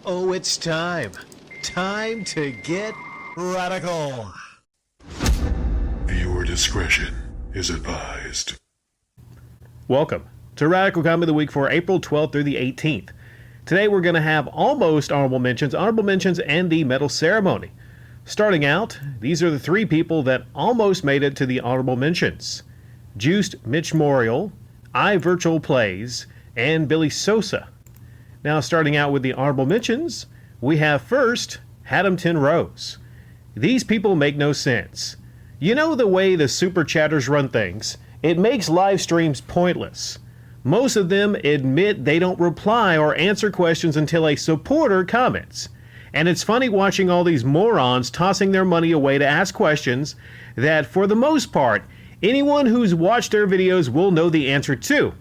Oh, it's time. Time to get radical. Viewer discretion is advised. Welcome to Radical Comedy of the Week for April 12th through the 18th. Today we're going to have almost honorable mentions, and the medal ceremony. Starting out, these are the three people that almost made it to the honorable mentions. Juiced Mitch Morial, iVirtual Plays, and Billy Sosa. Now starting out with the honorable mentions, we have first, Haddamton Rose. These people make no sense. You know the way the super chatters run things, it makes live streams pointless. Most of them admit they don't reply or answer questions until a supporter comments. And it's funny watching all these morons tossing their money away to ask questions that, for the most part, anyone who's watched their videos will know the answer to.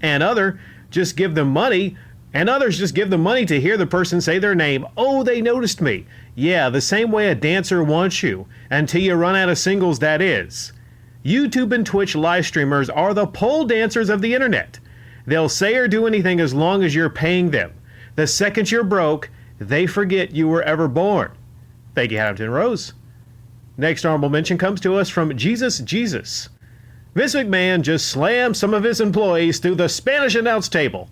And others just give them money to hear the person say their name. Oh, they noticed me. Yeah, the same way a dancer wants you, until you run out of singles, that is. YouTube and Twitch live streamers are the pole dancers of the internet. They'll say or do anything as long as you're paying them. The second you're broke, they forget you were ever born. Thank you, Haddamton Rose. Next honorable mention comes to us from Jesus. Vince McMahon just slammed some of his employees through the Spanish announce table.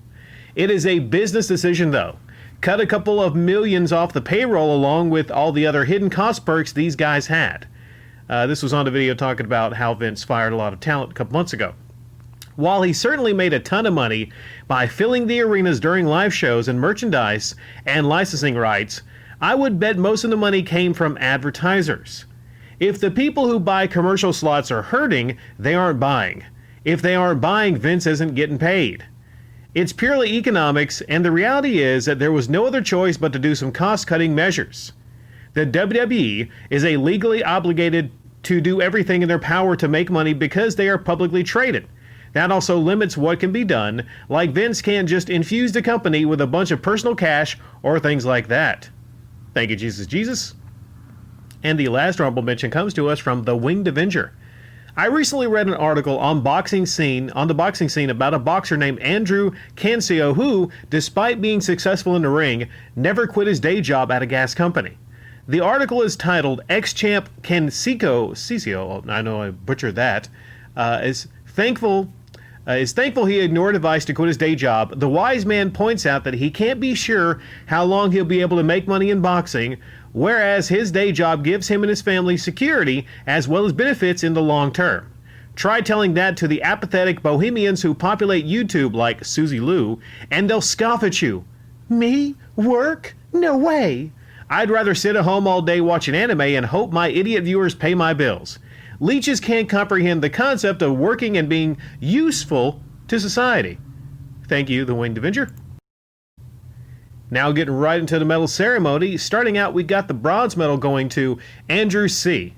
It is a business decision, though. Cut a couple of millions off the payroll along with all the other hidden cost perks these guys had. This was on a video talking about how Vince fired a lot of talent a couple months ago. While he certainly made a ton of money by filling the arenas during live shows and merchandise and licensing rights, I would bet most of the money came from advertisers. If the people who buy commercial slots are hurting, they aren't buying. If they aren't buying, Vince isn't getting paid. It's purely economics, and the reality is that there was no other choice but to do some cost-cutting measures. The WWE is legally obligated to do everything in their power to make money because they are publicly traded. That also limits what can be done, like Vince can't just infuse the company with a bunch of personal cash or things like that. Thank you, Jesus. And the last honorable mention comes to us from The Winged Avenger. I recently read an article on the boxing scene about a boxer named Andrew Cancio who, despite being successful in the ring, never quit his day job at a gas company. The article is titled "Ex-Champ Cancio," I know I butchered that, is thankful he ignored advice to quit his day job. The wise man points out that he can't be sure how long he'll be able to make money in boxing, whereas his day job gives him and his family security as well as benefits in the long term. Try telling that to the apathetic bohemians who populate YouTube like Susie Liu, and they'll scoff at you. Me? Work? No way! I'd rather sit at home all day watching anime and hope my idiot viewers pay my bills. Leeches can't comprehend the concept of working and being useful to society. Thank you, The Winged Avenger. Now getting right into the medal ceremony, starting out we got the bronze medal going to Andrew C.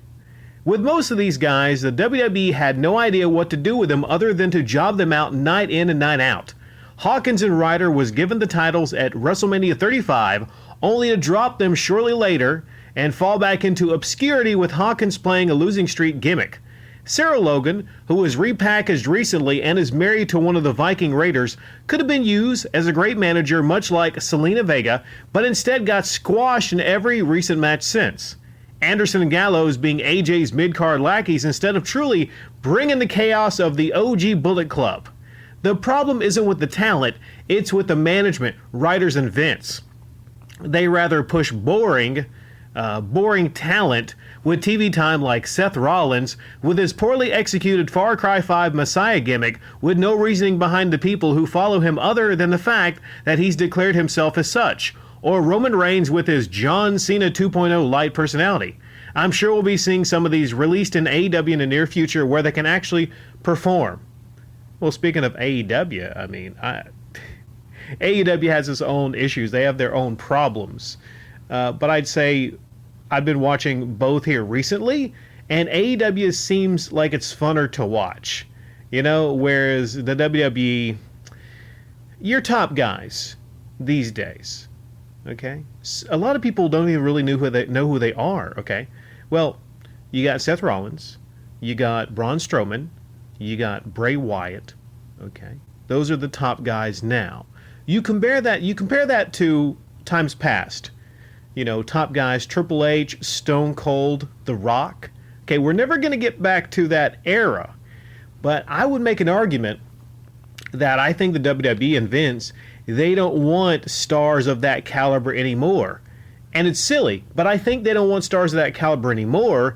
With most of these guys, the WWE had no idea what to do with them other than to job them out night in and night out. Hawkins and Ryder was given the titles at WrestleMania 35, only to drop them shortly later and fall back into obscurity with Hawkins playing a losing streak gimmick. Sarah Logan, who was repackaged recently and is married to one of the Viking Raiders, could have been used as a great manager much like Selena Vega, but instead got squashed in every recent match since. Anderson and Gallows being AJ's mid-card lackeys instead of truly bringing the chaos of the OG Bullet Club. The problem isn't with the talent, it's with the management, writers, and Vince. They rather push boring talent with TV time like Seth Rollins with his poorly executed Far Cry 5 Messiah gimmick with no reasoning behind the people who follow him other than the fact that he's declared himself as such, or Roman Reigns with his John Cena 2.0 light personality. I'm sure we'll be seeing some of these released in AEW in the near future where they can actually perform. Well, speaking of AEW, AEW has its own issues. They have their own problems. But I'd say I've been watching both here recently, and AEW seems like it's funner to watch. Whereas the WWE, your top guys these days, okay? A lot of people don't even really know who they are, okay? Well, you got Seth Rollins, you got Braun Strowman, you got Bray Wyatt, okay? Those are the top guys now. You compare that to times past. You know, top guys, Triple H, Stone Cold, The Rock. Okay, we're never going to get back to that era. But I would make an argument that I think the WWE and Vince, they don't want stars of that caliber anymore. And it's silly, but I think they don't want stars of that caliber anymore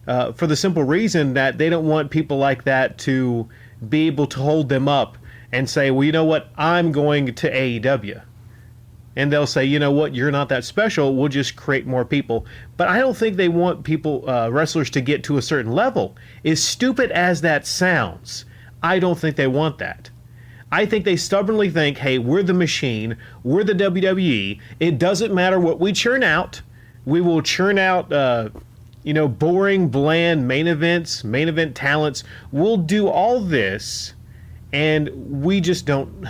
for the simple reason that they don't want people like that to be able to hold them up and say, well, you know what, I'm going to AEW. And they'll say, you know what, you're not that special, we'll just create more people. But I don't think they want people, wrestlers, to get to a certain level. As stupid as that sounds, I don't think they want that. I think they stubbornly think, hey, we're the machine, we're the WWE, it doesn't matter what we churn out, we will churn out, boring, bland main events, main event talents, we'll do all this, and we just don't,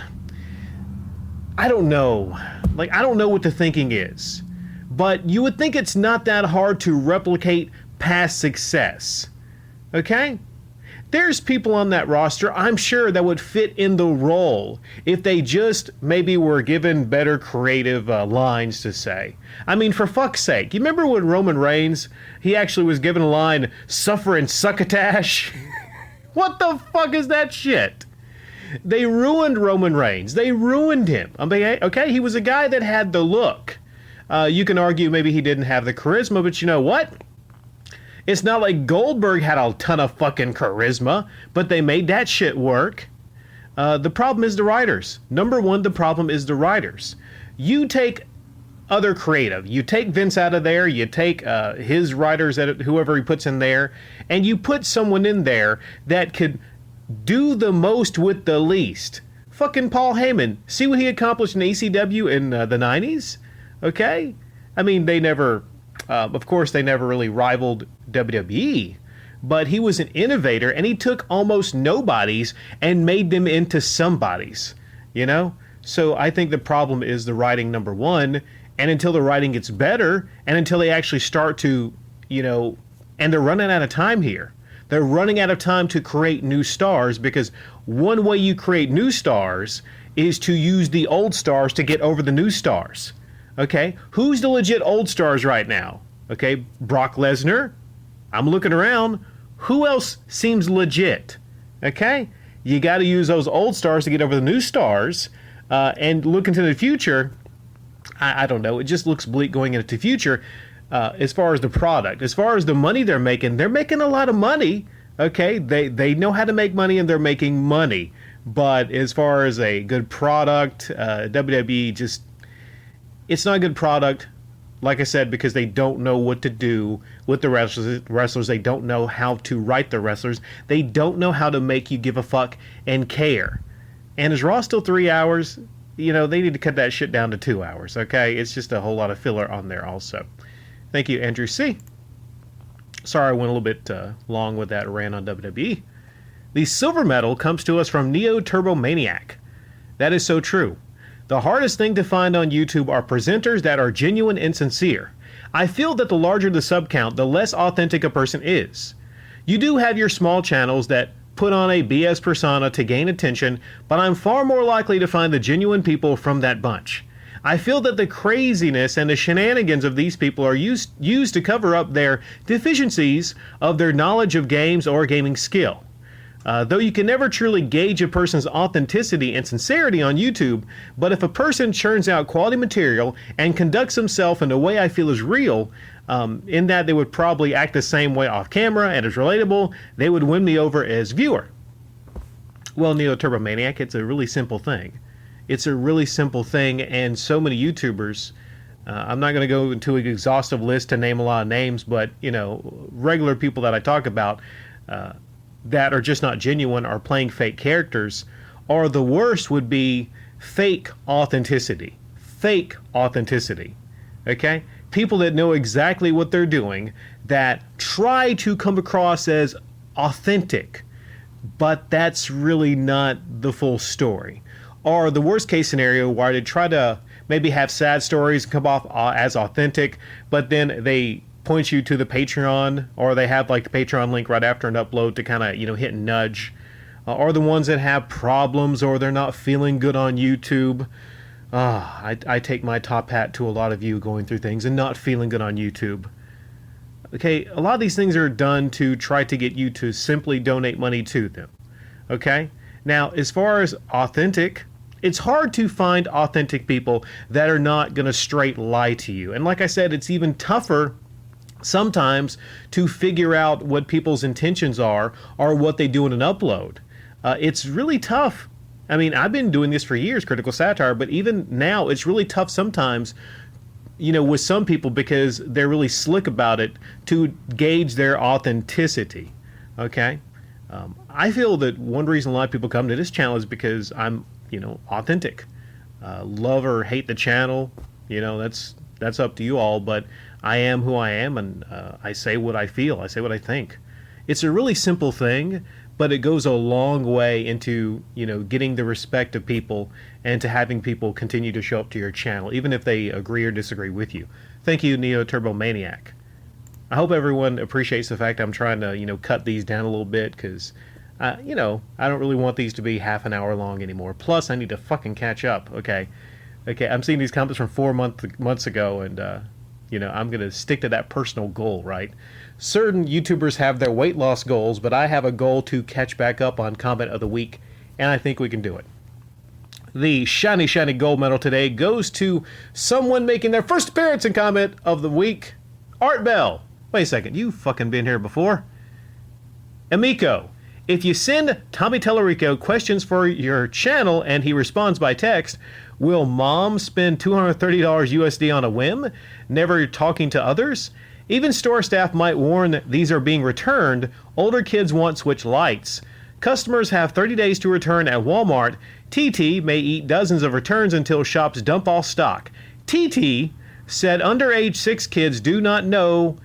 I don't know. Like, I don't know what the thinking is. But you would think it's not that hard to replicate past success. Okay? There's people on that roster, I'm sure, that would fit in the role if they just maybe were given better creative lines to say. I mean, for fuck's sake, you remember when Roman Reigns, he actually was given a line, suffer and succotash? What the fuck is that shit? They ruined Roman Reigns. They ruined him. I mean, okay, he was a guy that had the look. You can argue maybe he didn't have the charisma, but you know what? It's not like Goldberg had a ton of fucking charisma, but they made that shit work. The problem is the writers. Number one, the problem is the writers. You take other creative. You take Vince out of there. You take his writers, whoever he puts in there, and you put someone in there that could do the most with the least. Fucking Paul Heyman. See what he accomplished in ECW in the 90s? Okay? I mean, they never, of course, they never really rivaled WWE, but he was an innovator, and he took almost nobodies and made them into somebodies, you know? So I think the problem is the writing, number one, and until the writing gets better, and until they actually start to, and they're running out of time here. They're running out of time to create new stars, because one way you create new stars is to use the old stars to get over the new stars. Okay? Who's the legit old stars right now? Okay? Brock Lesnar. I'm looking around. Who else seems legit? Okay? You got to use those old stars to get over the new stars, and look into the future. I don't know. It just looks bleak going into the future. As far as the product, as far as the money they're making a lot of money. Okay, they know how to make money, and they're making money. But as far as a good product, WWE just, it's not a good product. Like I said, because they don't know what to do with the wrestlers. They don't know how to write the wrestlers. They don't know how to make you give a fuck and care. And is Raw still 3 hours? They need to cut that shit down to 2 hours. Okay, it's just a whole lot of filler on there also. Thank you, Andrew C. Sorry I went a little bit long with that rant on WWE. The silver medal comes to us from Neo Turbo Maniac. That is so true. The hardest thing to find on YouTube are presenters that are genuine and sincere. I feel that the larger the sub count, the less authentic a person is. You do have your small channels that put on a BS persona to gain attention, but I'm far more likely to find the genuine people from that bunch. I feel that the craziness and the shenanigans of these people are used to cover up their deficiencies of their knowledge of games or gaming skill. Though you can never truly gauge a person's authenticity and sincerity on YouTube, but if a person churns out quality material and conducts himself in a way I feel is real, in that they would probably act the same way off camera and is relatable, they would win me over as viewer. Well, Neo Turbo Maniac, it's a really simple thing. It's a really simple thing, and so many YouTubers, I'm not going to go into an exhaustive list to name a lot of names, but, regular people that I talk about that are just not genuine, are playing fake characters, or the worst would be fake authenticity. Fake authenticity. Okay? People that know exactly what they're doing, that try to come across as authentic, but that's really not the full story. Or the worst case scenario where they try to maybe have sad stories come off as authentic, but then they point you to the Patreon, or they have like the Patreon link right after an upload to kind of, hit and nudge. Or the ones that have problems, or they're not feeling good on YouTube. I take my top hat to a lot of you going through things and not feeling good on YouTube. Okay, a lot of these things are done to try to get you to simply donate money to them. Okay? Now, as far as authentic, it's hard to find authentic people that are not going to straight lie to you. And like I said, it's even tougher sometimes to figure out what people's intentions are or what they do in an upload. It's really tough. I mean, I've been doing this for years, critical satire, but even now it's really tough sometimes, with some people because they're really slick about it to gauge their authenticity. Okay? I feel that one reason a lot of people come to this channel is because I'm, authentic. Love or hate the channel, that's up to you all, but I am who I am, and I say what I feel. I say what I think. It's a really simple thing, but it goes a long way into, getting the respect of people and to having people continue to show up to your channel, even if they agree or disagree with you. Thank you, Neo Turbo Maniac. I hope everyone appreciates the fact I'm trying to, cut these down a little bit because, I don't really want these to be half an hour long anymore. Plus, I need to fucking catch up, okay? Okay, I'm seeing these comments from 4 months ago, and, I'm going to stick to that personal goal, right? Certain YouTubers have their weight loss goals, but I have a goal to catch back up on comment of the week, and I think we can do it. The shiny, shiny gold medal today goes to someone making their first appearance in comment of the week, Art Bell. Wait a second, you fucking been here before? Amico. If you send Tommy Tellerico questions for your channel and he responds by text, will mom spend $230 USD on a whim, never talking to others? Even store staff might warn that these are being returned. Older kids want switch lights. Customers have 30 days to return at Walmart. TT may eat dozens of returns until shops dump all stock. TT said underage 6 kids do not know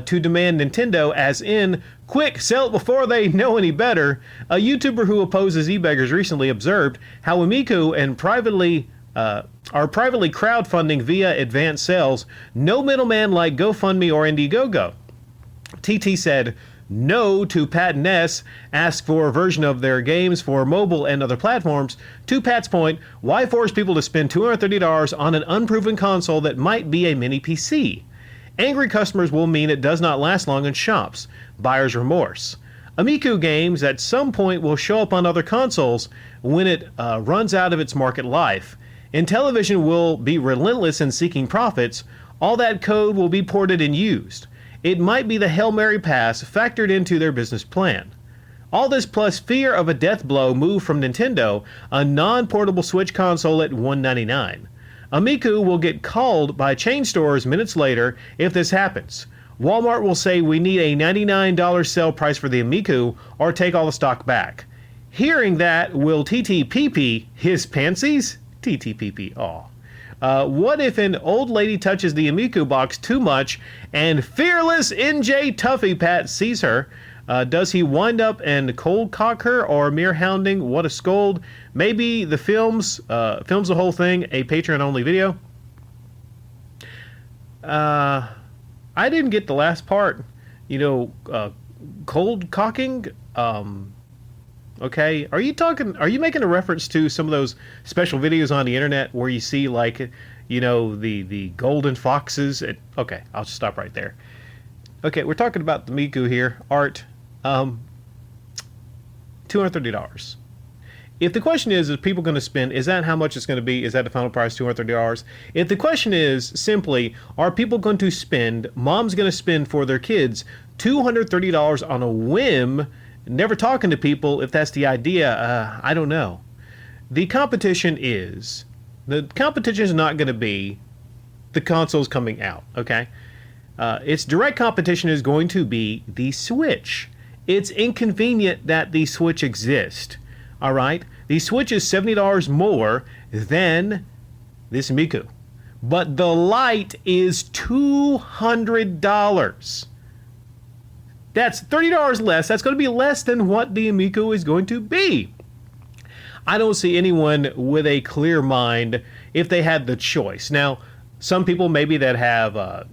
to demand Nintendo, as in, quick, sell it before they know any better. A YouTuber who opposes e-beggars recently observed how Amico and are privately crowdfunding via advanced sales, no middleman like GoFundMe or Indiegogo. TT said no to Pat and S, asked for a version of their games for mobile and other platforms. To Pat's point, why force people to spend $230 on an unproven console that might be a mini PC? Angry customers will mean it does not last long in shops. Buyer's remorse. Amico games at some point will show up on other consoles when it runs out of its market life. Intellivision will be relentless in seeking profits. All that code will be ported and used. It might be the Hail Mary pass factored into their business plan. All this plus fear of a death blow move from Nintendo, a non-portable Switch console at $199. Amico will get called by chain stores minutes later if this happens. Walmart will say we need a $99 sale price for the Amico or take all the stock back. Hearing that, will TTPP his pansies? TTPP, aw. What if an old lady touches the Amico box too much and fearless NJ Tuffy Pat sees her? Does he wind up and cold cock her or mere hounding? What a scold. Maybe the films the whole thing, a Patreon-only video. I didn't get the last part. Cold cocking? Okay. Are you making a reference to some of those special videos on the internet where you see the golden foxes? Okay, I'll just stop right there. Okay, we're talking about the Miku here. Art. $230. If the question is people going to spend, is that how much it's going to be? Is that the final price, $230? If the question is simply, are people going to spend, mom's going to spend for their kids $230 on a whim, never talking to people, if that's the idea, I don't know. The competition is not going to be the consoles coming out, okay? Its direct competition is going to be the Switch. It's inconvenient that the Switch exists. All right? The Switch is $70 more than this Miku. But the Lite is $200. That's $30 less. That's going to be less than what the Amico is going to be. I don't see anyone with a clear mind if they had the choice. Now, some people maybe that have,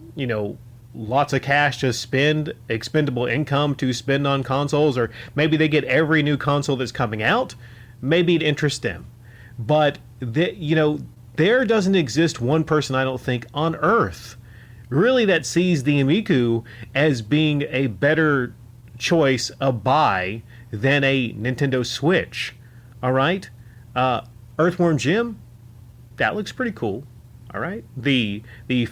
lots of cash to spend, expendable income to spend on consoles, or maybe they get every new console that's coming out, maybe it interests them. But, there doesn't exist one person, I don't think, on Earth really that sees the Amico as being a better choice, a buy, than a Nintendo Switch. All right? Earthworm Jim, that looks pretty cool. All right? The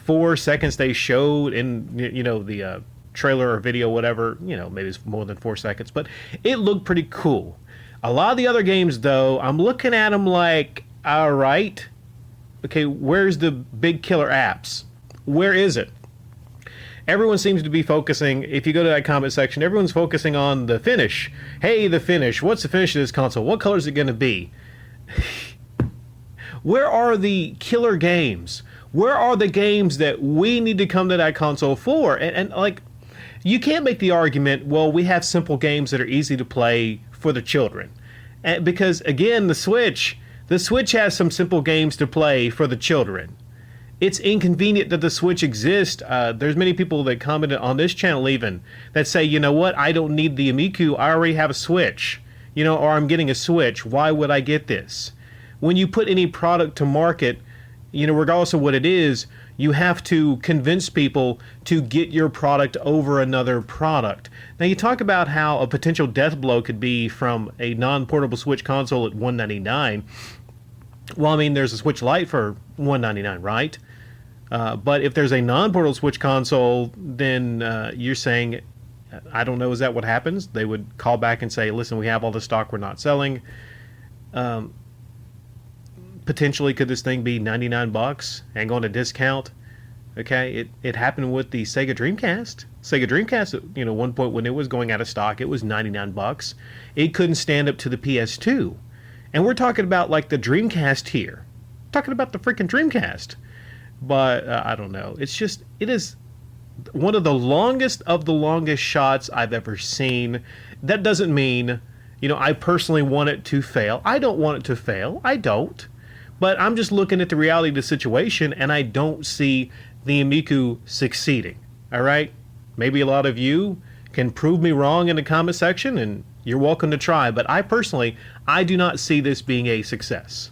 4 seconds they showed in, the trailer or video, whatever, maybe it's more than 4 seconds, but it looked pretty cool. A lot of the other games, though, I'm looking at them like, all right, okay, where's the big killer apps? Where is it? Everyone seems to be focusing, if you go to that comment section, everyone's focusing on the finish. Hey, the finish. What's the finish of this console? What color is it going to be? Where are the killer games? Where are the games that we need to come to that console for? And like, you can't make the argument, well, we have simple games that are easy to play for the children. Because, again, the Switch has some simple games to play for the children. It's inconvenient that the Switch exists. There's many people that commented on this channel even that say, you know what, I don't need the Amico. I already have a Switch, or I'm getting a Switch. Why would I get this? When you put any product to market, regardless of what it is, you have to convince people to get your product over another product. Now, you talk about how a potential death blow could be from a non-portable Switch console at $199. Well, I mean, there's a Switch Lite for $199, right? But if there's a non-portable Switch console, then you're saying, I don't know, is that what happens? They would call back and say, listen, we have all the stock we're not selling. Potentially, could this thing be $99 and go on a discount? Okay, it happened with the Sega Dreamcast. Sega Dreamcast, one point when it was going out of stock, it was $99. It couldn't stand up to the PS2. And we're talking about like the Dreamcast here. Talking about the freaking Dreamcast. But I don't know. It is one of the longest shots I've ever seen. That doesn't mean, I personally want it to fail. I don't want it to fail. I don't. But I'm just looking at the reality of the situation, and I don't see the Amico succeeding. All right? Maybe a lot of you can prove me wrong in the comment section, and you're welcome to try. But I personally do not see this being a success.